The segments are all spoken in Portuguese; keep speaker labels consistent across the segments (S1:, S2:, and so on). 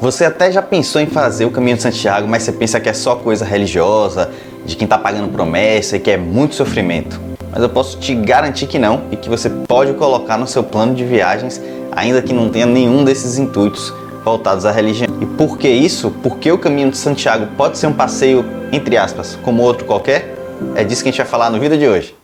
S1: Você até já pensou em fazer o Caminho de Santiago, mas você pensa que é só coisa religiosa, de quem está pagando promessa e que é muito sofrimento. Mas eu posso te garantir que não, e que você pode colocar no seu plano de viagens, ainda que não tenha nenhum desses intuitos voltados à religião. E por que isso? Porque o Caminho de Santiago pode ser um passeio, entre aspas, como outro qualquer? É disso que a gente vai falar no vídeo de hoje.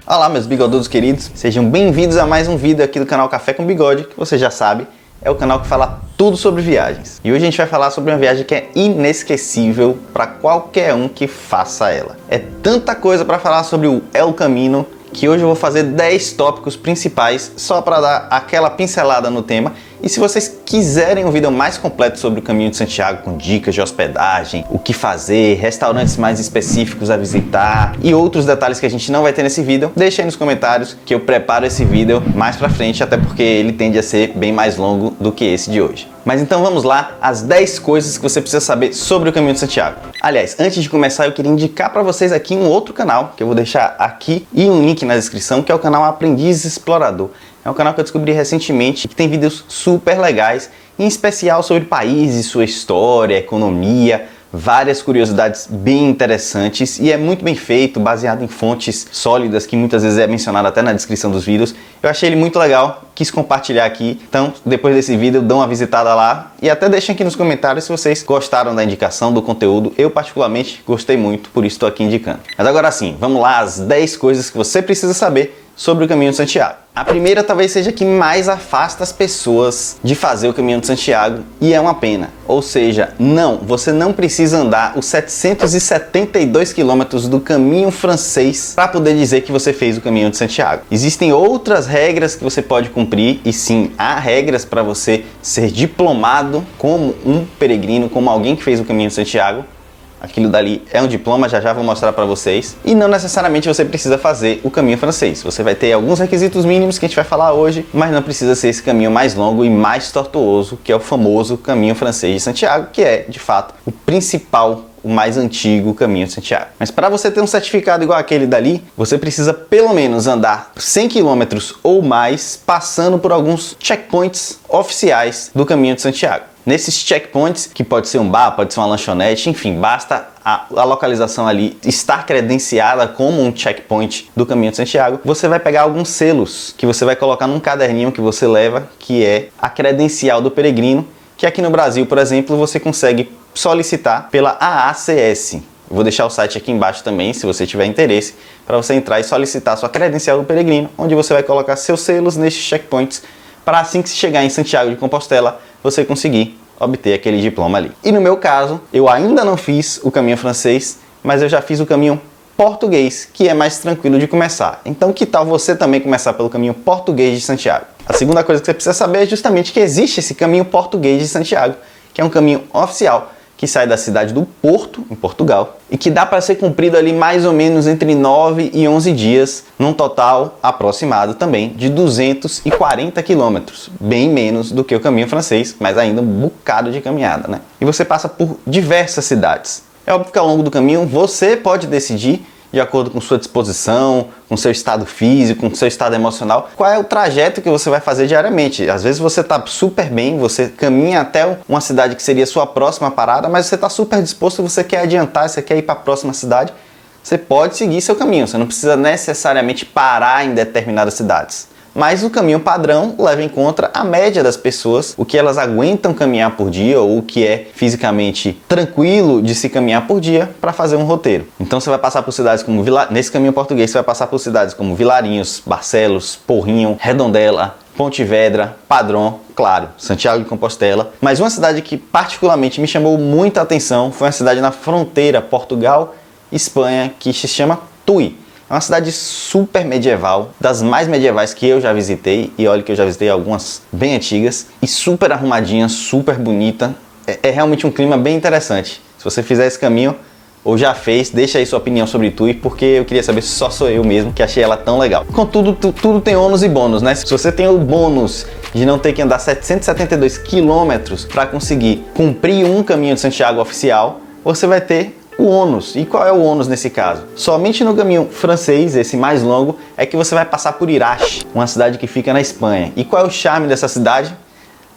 S1: Olá, meus bigodudos queridos, sejam bem-vindos a mais um vídeo aqui do canal Café com Bigode, que você já sabe, é o canal que fala tudo sobre viagens. E hoje a gente vai falar sobre uma viagem que é inesquecível para qualquer um que faça ela. É tanta coisa para falar sobre o El Camino, que hoje eu vou fazer 10 tópicos principais só para dar aquela pincelada no tema. E se vocês quiserem um vídeo mais completo sobre o Caminho de Santiago, com dicas de hospedagem, o que fazer, restaurantes mais específicos a visitar e outros detalhes que a gente não vai ter nesse vídeo, deixa aí nos comentários que eu preparo esse vídeo mais pra frente, até porque ele tende a ser bem mais longo do que esse de hoje. Mas então vamos lá, as 10 coisas que você precisa saber sobre o Caminho de Santiago. Aliás, antes de começar eu queria indicar para vocês aqui um outro canal, que eu vou deixar aqui e um link na descrição, que é o canal Aprendiz Explorador. É um canal que eu descobri recentemente, que tem vídeos super legais, em especial sobre países, sua história, economia, várias curiosidades bem interessantes, e é muito bem feito, baseado em fontes sólidas, que muitas vezes é mencionado até na descrição dos vídeos. Eu achei ele muito legal, quis compartilhar aqui, então depois desse vídeo dão uma visitada lá e até deixem aqui nos comentários se vocês gostaram da indicação, do conteúdo. Eu particularmente gostei muito, por isso estou aqui indicando. Mas agora sim, vamos lá, as 10 coisas que você precisa saber sobre o Caminho de Santiago. A primeira talvez seja que mais afasta as pessoas de fazer o Caminho de Santiago, e é uma pena. Ou seja, você não precisa andar os 772 quilômetros do caminho francês para poder dizer que você fez o Caminho de Santiago. Existem outras regras que você pode cumprir, e sim, há regras para você ser diplomado como um peregrino, como alguém que fez o Caminho de Santiago. Aquilo dali é um diploma, já vou mostrar para vocês. E não necessariamente você precisa fazer o caminho francês. Você vai ter alguns requisitos mínimos que a gente vai falar hoje, mas não precisa ser esse caminho mais longo e mais tortuoso, que é o famoso Caminho Francês de Santiago, que é, de fato, o principal, o mais antigo Caminho de Santiago. Mas para você ter um certificado igual aquele dali, você precisa pelo menos andar 100 km ou mais, passando por alguns checkpoints oficiais do Caminho de Santiago. Nesses checkpoints, que pode ser um bar, pode ser uma lanchonete, enfim, basta a localização ali estar credenciada como um checkpoint do Caminho de Santiago, você vai pegar alguns selos que você vai colocar num caderninho que você leva, que é a credencial do peregrino, que aqui no Brasil, por exemplo, você consegue solicitar pela AACS. Vou deixar o site aqui embaixo também, se você tiver interesse, para você entrar e solicitar sua credencial do peregrino, onde você vai colocar seus selos nesses checkpoints, para assim que chegar em Santiago de Compostela, você conseguir obter aquele diploma ali. E no meu caso, eu ainda não fiz o caminho francês, mas eu já fiz o caminho português, que é mais tranquilo de começar. Então, que tal você também começar pelo caminho português de Santiago? A segunda coisa que você precisa saber é justamente que existe esse caminho português de Santiago, que é um caminho oficial, que sai da cidade do Porto, em Portugal, e que dá para ser cumprido ali mais ou menos entre 9 e 11 dias, num total aproximado também de 240 quilômetros, bem menos do que o caminho francês, mas ainda um bocado de caminhada, né? E você passa por diversas cidades. É óbvio que ao longo do caminho você pode decidir, de acordo com sua disposição, com seu estado físico, com seu estado emocional, qual é o trajeto que você vai fazer diariamente. Às vezes você está super bem, você caminha até uma cidade que seria a sua próxima parada, mas você está super disposto, você quer adiantar, você quer ir para a próxima cidade, você pode seguir seu caminho, você não precisa necessariamente parar em determinadas cidades. Mas o caminho padrão leva em conta a média das pessoas, o que elas aguentam caminhar por dia ou o que é fisicamente tranquilo de se caminhar por dia para fazer um roteiro. Então você vai passar por cidades como nesse caminho português você vai passar por cidades como Vilarinhos, Barcelos, Porrinho, Redondela, Pontevedra, Padrón, claro, Santiago de Compostela. Mas uma cidade que particularmente me chamou muita atenção foi uma cidade na fronteira Portugal-Espanha que se chama Tui. É uma cidade super medieval, das mais medievais que eu já visitei, e olha que eu já visitei algumas bem antigas, e super arrumadinha, super bonita. É realmente um clima bem interessante. Se você fizer esse caminho, ou já fez, deixa aí sua opinião sobre Tui, porque eu queria saber se só sou eu mesmo que achei ela tão legal. Contudo, tudo tem ônus e bônus, né? Se você tem o bônus de não ter que andar 772 quilômetros para conseguir cumprir um Caminho de Santiago oficial, você vai ter o ônus. E qual é o ônus nesse caso? Somente no caminho francês, esse mais longo, é que você vai passar por Irache, uma cidade que fica na Espanha. E qual é o charme dessa cidade?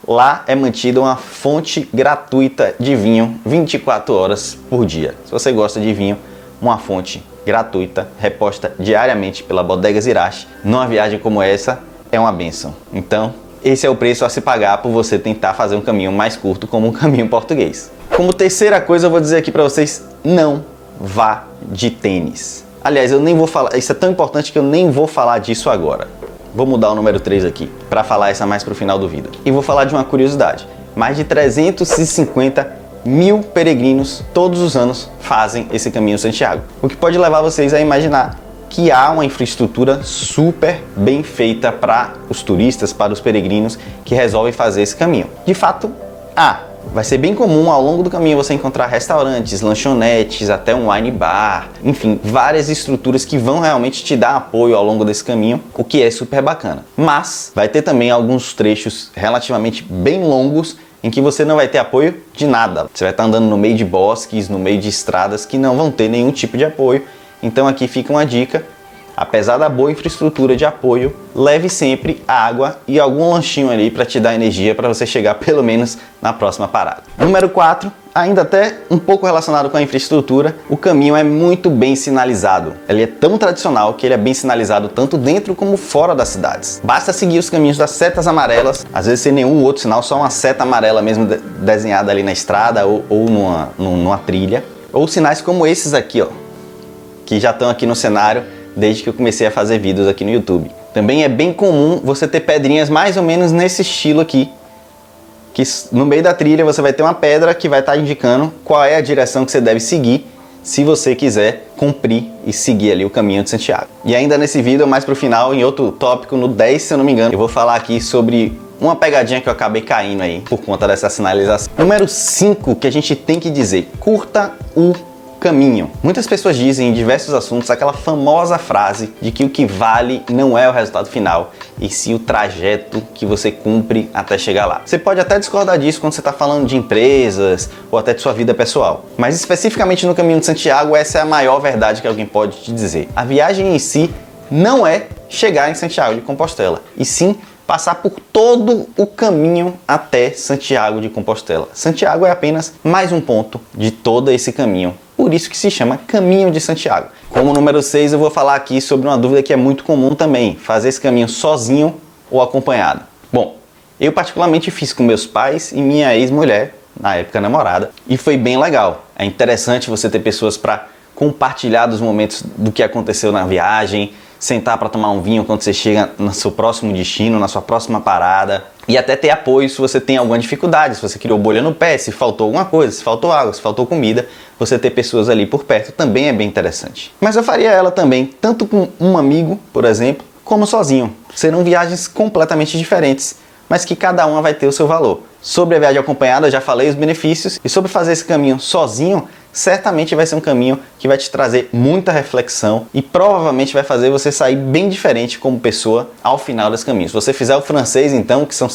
S1: Lá é mantida uma fonte gratuita de vinho 24 horas por dia. Se você gosta de vinho, uma fonte gratuita, reposta diariamente pela Bodegas Irache, numa viagem como essa, é uma bênção. Então, esse é o preço a se pagar por você tentar fazer um caminho mais curto como um caminho português. Como terceira coisa, eu vou dizer aqui para vocês, não vá de tênis. Aliás, eu nem vou falar, isso é tão importante que eu nem vou falar disso agora. Vou mudar o número 3 aqui, para falar essa mais pro final do vídeo. E vou falar de uma curiosidade. Mais de 350 mil peregrinos todos os anos fazem esse caminho Santiago. O que pode levar vocês a imaginar que há uma infraestrutura super bem feita para os turistas, para os peregrinos que resolvem fazer esse caminho. De fato, há. Vai ser bem comum ao longo do caminho você encontrar restaurantes, lanchonetes, até um wine bar, enfim, várias estruturas que vão realmente te dar apoio ao longo desse caminho, o que é super bacana. Mas vai ter também alguns trechos relativamente bem longos em que você não vai ter apoio de nada. Você vai estar andando no meio de bosques, no meio de estradas que não vão ter nenhum tipo de apoio. Então aqui fica uma dica. Apesar da boa infraestrutura de apoio, leve sempre água e algum lanchinho ali para te dar energia para você chegar pelo menos na próxima parada. Número 4, ainda até um pouco relacionado com a infraestrutura, o caminho é muito bem sinalizado. Ele é tão tradicional que ele é bem sinalizado tanto dentro como fora das cidades. Basta seguir os caminhos das setas amarelas, às vezes sem nenhum outro sinal, só uma seta amarela mesmo desenhada ali na estrada ou numa trilha. Ou sinais como esses aqui, ó, que já estão aqui no cenário desde que eu comecei a fazer vídeos aqui no YouTube. Também é bem comum você ter pedrinhas mais ou menos nesse estilo aqui, que no meio da trilha você vai ter uma pedra que vai estar indicando qual é a direção que você deve seguir se você quiser cumprir e seguir ali o caminho de Santiago. E ainda nesse vídeo, mais pro final, em outro tópico, no 10, se eu não me engano, eu vou falar aqui sobre uma pegadinha que eu acabei caindo aí por conta dessa sinalização. Número 5 que a gente tem que dizer: curta o caminho. Muitas pessoas dizem em diversos assuntos aquela famosa frase de que o que vale não é o resultado final, e sim o trajeto que você cumpre até chegar lá. Você pode até discordar disso quando você está falando de empresas ou até de sua vida pessoal, mas especificamente no caminho de Santiago, essa é a maior verdade que alguém pode te dizer. A viagem em si não é chegar em Santiago de Compostela, e sim passar por todo o caminho até Santiago de Compostela. Santiago é apenas mais um ponto de todo esse caminho. Por isso que se chama Caminho de Santiago. Como número 6, eu vou falar aqui sobre uma dúvida que é muito comum também: fazer esse caminho sozinho ou acompanhado. Bom, eu particularmente fiz com meus pais e minha ex-mulher, na época namorada, e foi bem legal. É interessante você ter pessoas para compartilhar dos momentos do que aconteceu na viagem, sentar para tomar um vinho quando você chega no seu próximo destino, na sua próxima parada, e até ter apoio se você tem alguma dificuldade, se você criou bolha no pé, se faltou alguma coisa, se faltou água, se faltou comida, você ter pessoas ali por perto também é bem interessante. Mas eu faria ela também, tanto com um amigo, por exemplo, como sozinho. Serão viagens completamente diferentes, mas que cada uma vai ter o seu valor. Sobre a viagem acompanhada, eu já falei os benefícios, e sobre fazer esse caminho sozinho, certamente vai ser um caminho que vai te trazer muita reflexão e provavelmente vai fazer você sair bem diferente como pessoa ao final desse caminho. Se você fizer o francês, então, que são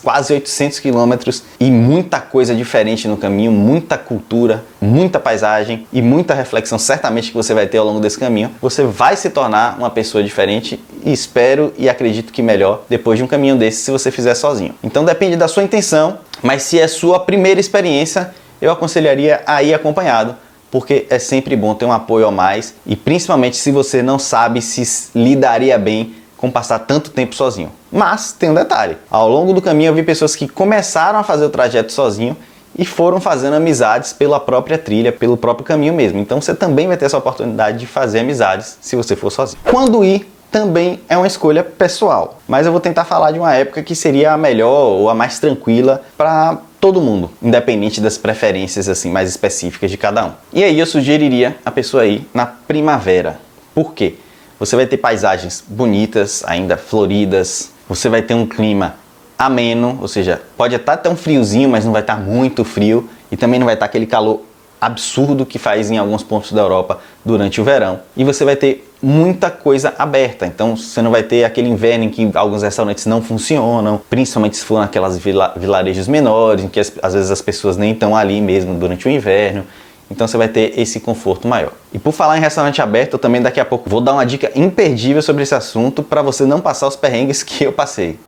S1: quase 800 quilômetros e muita coisa diferente no caminho, muita cultura, muita paisagem e muita reflexão certamente que você vai ter ao longo desse caminho, você vai se tornar uma pessoa diferente e espero e acredito que melhor depois de um caminho desse se você fizer sozinho. Então depende da sua intenção, mas se é sua primeira experiência, eu aconselharia a ir acompanhado, porque é sempre bom ter um apoio a mais e principalmente se você não sabe se lidaria bem com passar tanto tempo sozinho. Mas tem um detalhe: ao longo do caminho eu vi pessoas que começaram a fazer o trajeto sozinho e foram fazendo amizades pela própria trilha, pelo próprio caminho mesmo. Então você também vai ter essa oportunidade de fazer amizades se você for sozinho. Quando ir também é uma escolha pessoal, mas eu vou tentar falar de uma época que seria a melhor ou a mais tranquila para todo mundo, independente das preferências assim mais específicas de cada um. E aí eu sugeriria a pessoa ir na primavera. Por quê? Você vai ter paisagens bonitas, ainda floridas, você vai ter um clima ameno, ou seja, pode até ter um friozinho, mas não vai estar muito frio, e também não vai estar aquele calor absurdo que faz em alguns pontos da Europa durante o verão. E você vai ter muita coisa aberta, então você não vai ter aquele inverno em que alguns restaurantes não funcionam, principalmente se for naquelas vilarejos menores, em que às vezes as pessoas nem estão ali mesmo durante o inverno. então você vai ter esse conforto maior. E por falar em restaurante aberto, eu também daqui a pouco vou dar uma dica imperdível sobre esse assunto para você não passar os perrengues que eu passei.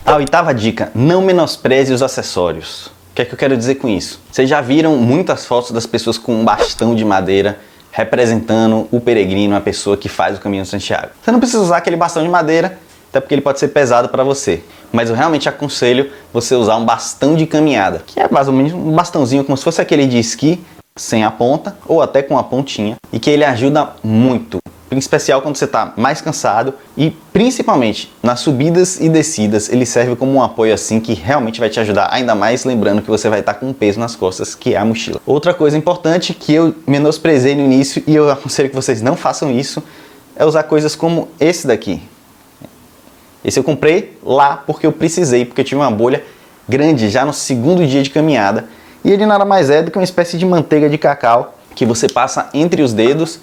S1: A oitava dica, não menospreze os acessórios. O que é que eu quero dizer com isso? Vocês já viram muitas fotos das pessoas com um bastão de madeira representando o peregrino, a pessoa que faz o caminho de Santiago. Você não precisa usar aquele bastão de madeira, até porque ele pode ser pesado para você. Mas eu realmente aconselho você usar um bastão de caminhada, que é mais ou menos um bastãozinho como se fosse aquele de esqui, sem a ponta ou até com a pontinha, e que ele ajuda muito. Em especial quando você está mais cansado e principalmente nas subidas e descidas ele serve como um apoio assim que realmente vai te ajudar ainda mais, lembrando que você vai estar com um peso nas costas que é a mochila. Outra coisa importante que eu menosprezei no início e eu aconselho que vocês não façam isso é usar coisas como esse daqui. Esse eu comprei lá porque eu precisei, porque eu tive uma bolha grande já no segundo dia de caminhada e ele nada mais é do que uma espécie de manteiga de cacau que você passa entre os dedos,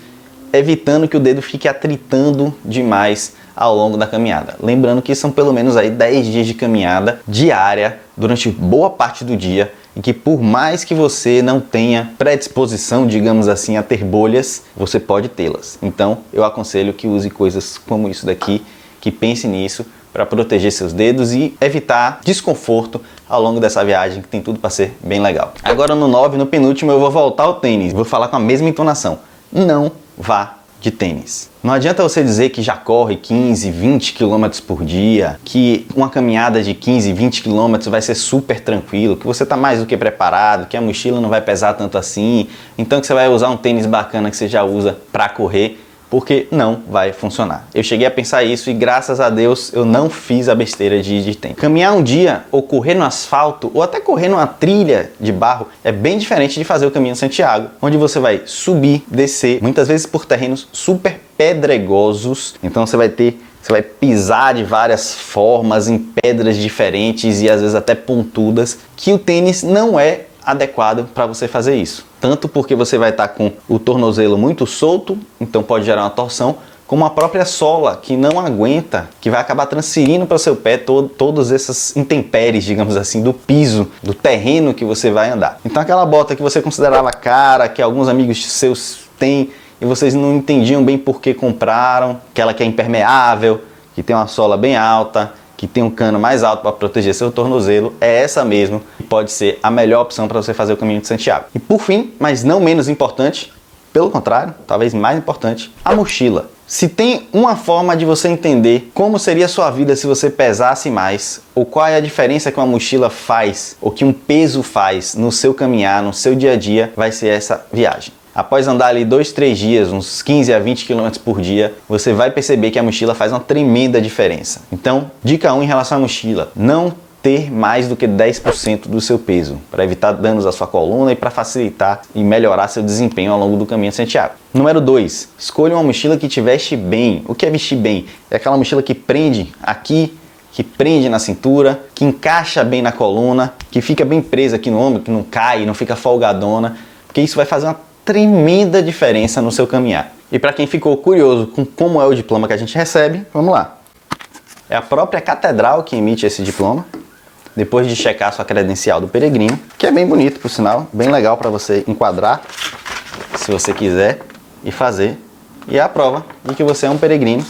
S1: evitando que o dedo fique atritando demais ao longo da caminhada. Lembrando que são pelo menos aí 10 dias de caminhada diária durante boa parte do dia e que por mais que você não tenha predisposição, digamos assim, a ter bolhas, você pode tê-las. Então eu aconselho que use coisas como isso daqui, que pense nisso para proteger seus dedos e evitar desconforto ao longo dessa viagem, que tem tudo para ser bem legal. Agora no 9, no penúltimo, eu vou voltar ao tênis. Vou falar com a mesma entonação. Não vá de tênis. Não adianta você dizer que já corre 15, 20 km por dia, que uma caminhada de 15, 20 km vai ser super tranquilo, que você está mais do que preparado, que a mochila não vai pesar tanto assim, então que você vai usar um tênis bacana que você já usa para correr, porque não vai funcionar. Eu cheguei a pensar isso e graças a Deus eu não fiz a besteira de ir de tênis. Caminhar um dia ou correr no asfalto ou até correr numa trilha de barro é bem diferente de fazer o caminho de Santiago, onde você vai subir, descer, muitas vezes por terrenos super pedregosos, então você vai pisar de várias formas em pedras diferentes e às vezes até pontudas, que o tênis não é adequado para você fazer isso. Tanto porque você vai estar com o tornozelo muito solto, então pode gerar uma torção, como a própria sola que não aguenta, que vai acabar transferindo para o seu pé todas essas intempéries, digamos assim, do piso, do terreno que você vai andar. Então aquela bota que você considerava cara, que alguns amigos seus têm e vocês não entendiam bem por que compraram, aquela que é impermeável, que tem uma sola bem alta, que tem um cano mais alto para proteger seu tornozelo, é essa mesmo, que pode ser a melhor opção para você fazer o caminho de Santiago. E por fim, mas não menos importante, pelo contrário, talvez mais importante, a mochila. Se tem uma forma de você entender como seria a sua vida se você pesasse mais, ou qual é a diferença que uma mochila faz, ou que um peso faz no seu caminhar, no seu dia a dia, vai ser essa viagem. Após andar ali 2, 3 dias, uns 15 a 20 km por dia, você vai perceber que a mochila faz uma tremenda diferença. Então, dica 1 em relação à mochila, não ter mais do que 10% do seu peso, para evitar danos à sua coluna e para facilitar e melhorar seu desempenho ao longo do caminho de Santiago. Número 2, escolha uma mochila que te veste bem. O que é vestir bem? É aquela mochila que prende aqui, que prende na cintura, que encaixa bem na coluna, que fica bem presa aqui no ombro, que não cai, não fica folgadona, porque isso vai fazer uma tremenda diferença no seu caminhar. E para quem ficou curioso com como é o diploma que a gente recebe, vamos lá. É a própria catedral que emite esse diploma, depois de checar a sua credencial do peregrino, que é bem bonito, por sinal, bem legal para você enquadrar, se você quiser, e fazer. E é a prova de que você é um peregrino,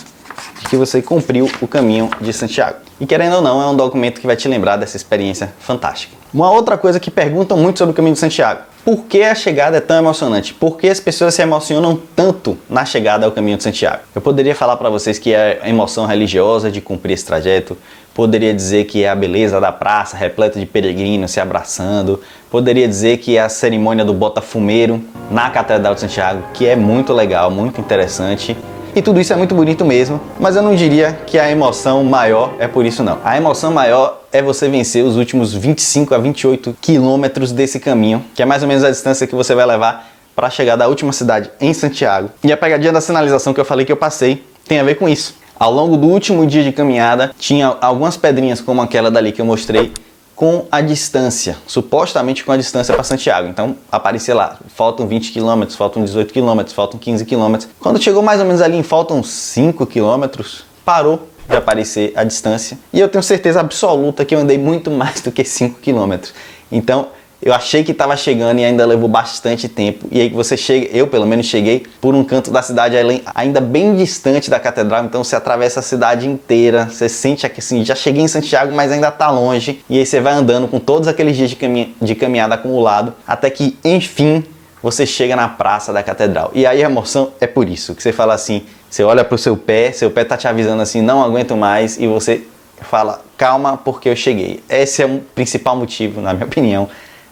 S1: de que você cumpriu o caminho de Santiago. E querendo ou não, é um documento que vai te lembrar dessa experiência fantástica. Uma outra coisa que perguntam muito sobre o caminho de Santiago: por que a chegada é tão emocionante? Por que as pessoas se emocionam tanto na chegada ao caminho de Santiago? Eu poderia falar para vocês que é a emoção religiosa de cumprir esse trajeto, poderia dizer que é a beleza da praça repleta de peregrinos se abraçando, poderia dizer que é a cerimônia do bota-fumeiro na Catedral de Santiago, que é muito legal, muito interessante. E tudo isso é muito bonito mesmo, mas eu não diria que a emoção maior é por isso não. A emoção maior é você vencer os últimos 25 a 28 quilômetros desse caminho, que é mais ou menos a distância que você vai levar para chegar da última cidade em Santiago. E a pegadinha da sinalização que eu falei que eu passei tem a ver com isso. Ao longo do último dia de caminhada, tinha algumas pedrinhas como aquela dali que eu mostrei, com a distância, supostamente com a distância para Santiago. Então aparecia lá, faltam 20 km, faltam 18 km, faltam 15 km. Quando chegou mais ou menos ali em faltam 5 km, parou de aparecer a distância. E eu tenho certeza absoluta que eu andei muito mais do que 5 km. Então, eu achei que estava chegando e ainda levou bastante tempo. E aí que você chega, eu pelo menos cheguei por um canto da cidade ainda bem distante da catedral. Então você atravessa a cidade inteira, você sente que assim, já cheguei em Santiago, mas ainda está longe. E aí você vai andando com todos aqueles dias de caminhada acumulado, até que enfim você chega na praça da catedral. E aí a emoção é por isso, que você fala assim, você olha para o seu pé tá te avisando assim, não aguento mais, e você fala, calma porque eu cheguei. Esse é o principal motivo, na minha opinião,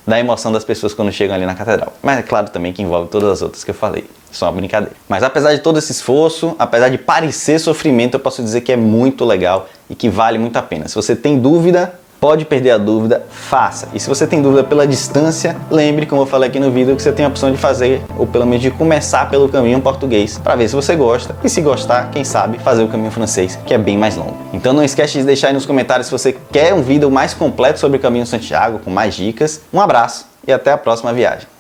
S1: da emoção das pessoas quando chegam ali na catedral. Mas é claro também que envolve todas as outras que eu falei. Só uma brincadeira. Mas apesar de todo esse esforço, apesar de parecer sofrimento, eu posso dizer que é muito legal e que vale muito a pena. Se você tem dúvida, pode perder a dúvida, faça. E se você tem dúvida pela distância, lembre, como eu falei aqui no vídeo, que você tem a opção de fazer, ou pelo menos de começar pelo caminho português, para ver se você gosta. E se gostar, quem sabe, fazer o caminho francês, que é bem mais longo. Então não esquece de deixar aí nos comentários se você quer um vídeo mais completo sobre o caminho Santiago, com mais dicas. Um abraço e até a próxima viagem.